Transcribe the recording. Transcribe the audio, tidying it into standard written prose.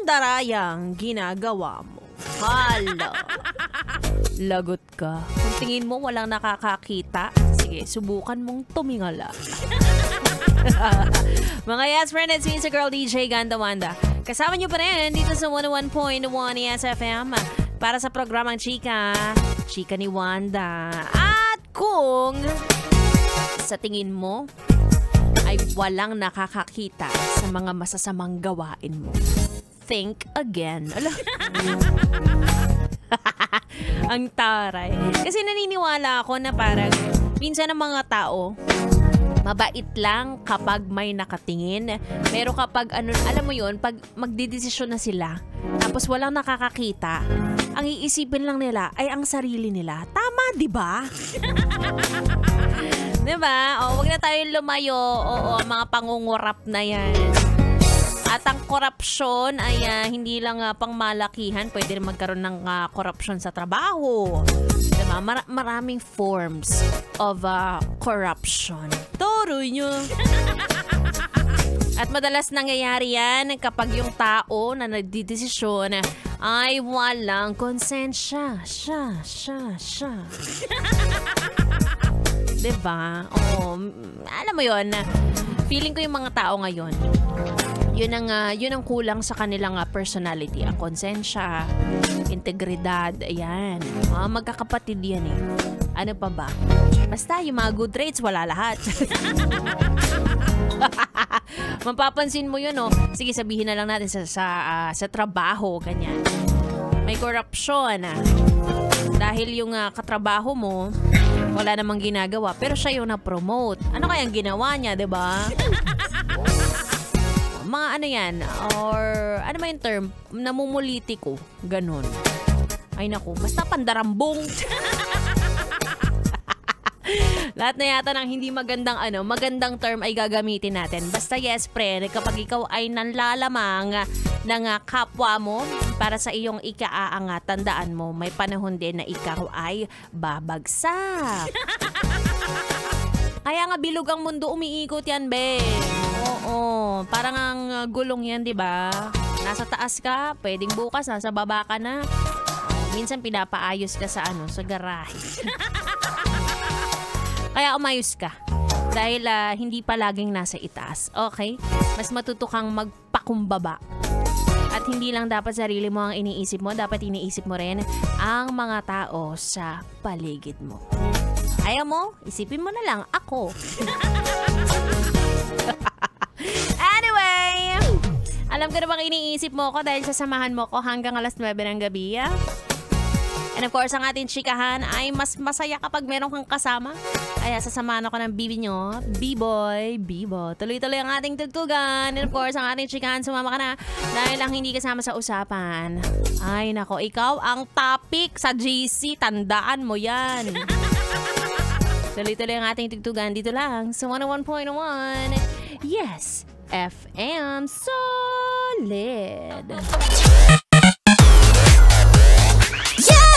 pandarayang ginagawa mo? Hala. Lagot ka. Kung tingin mo walang nakakakita, sige, subukan mong tumingala. Mga yes friend, it's me, sa girl DJ Ganda Wanda. Kasama niyo pa rin dito sa 101.1 SFM para sa programang Chika ni Wanda. At kung sa tingin mo ay walang nakakakita sa mga masasamang gawain mo, think again. Ang taray. Kasi naniniwala ako na parang minsan ang mga tao mabait lang kapag may nakatingin. Pero kapag alam mo yun, pag magdidesisyon na sila, tapos walang nakakakita, ang iisipin lang nila ay ang sarili nila. Tama, di ba? Di ba? O, wag na tayong lumayo. Oo, mga pangungurap na yan. At ang korupsyon ay hindi lang pang malakihan. Pwede rin magkaroon ng korupsyon sa trabaho. Diba? Maraming forms of corruption. Turoy nyo. At madalas nangyayari yan kapag yung tao na nagdidesisyon ay walang konsensya. Siya. Diba? Oo. Alam mo yun, feeling ko yung mga tao ngayon, yun ang kulang sa kanilang personality. Ang konsensya, integridad, ayan. Magkakapatid yan eh. Ano pa ba? Basta yung mga good traits, wala lahat. Mapapansin mo yun, oh. Sige, sabihin na lang natin sa trabaho, ganyan. May corruption, dahil yung katrabaho mo, wala namang ginagawa, pero siya yung na-promote. Ano kayang ginawa niya, diba? Mga ano yan, or ano ba yung term? Namumulitiko. Ganon. Ay naku, basta pandarambong. Lahat na yata ng hindi magandang term ay gagamitin natin. Basta yes, friend, kapag ikaw ay nanlalamang ng kapwa mo para sa iyong ikaaangat, tandaan mo, may panahon din na ikaw ay babagsak. Kaya nga bilog ang mundo, umiikot yan, be. Oo, parang ang gulong yan, di ba? Nasa taas ka, pwedeng bukas, nasa baba ka na. Minsan pinapaayos ka sa garahe. Kaya umayos ka. Dahil hindi pa laging nasa itaas. Okay? Mas matuto kang magpakumbaba. At hindi lang dapat sarili mo ang iniisip mo, dapat iniisip mo rin ang mga tao sa paligid mo. Ayaw mo? Isipin mo na lang, ako. Anyway, alam ko na bang iniisip mo ko dahil sasamahan mo ko hanggang alas 9 ng gabi, And of course, ang ating chikahan ay mas masaya kapag meron kang kasama. Kaya sasamahan ako ng bibi nyo, B-boy, B-bo. Tuloy-tuloy ang ating tugtugan. And of course, ang ating chikahan, sumama ka na. Dahil lang hindi kasama sa usapan. Ay nako, ikaw ang topic sa GC. Tandaan mo yan. Tuloy-tuloy ang ating tugtugan dito lang sa 101.1. Yes, FM Solid. Yeah!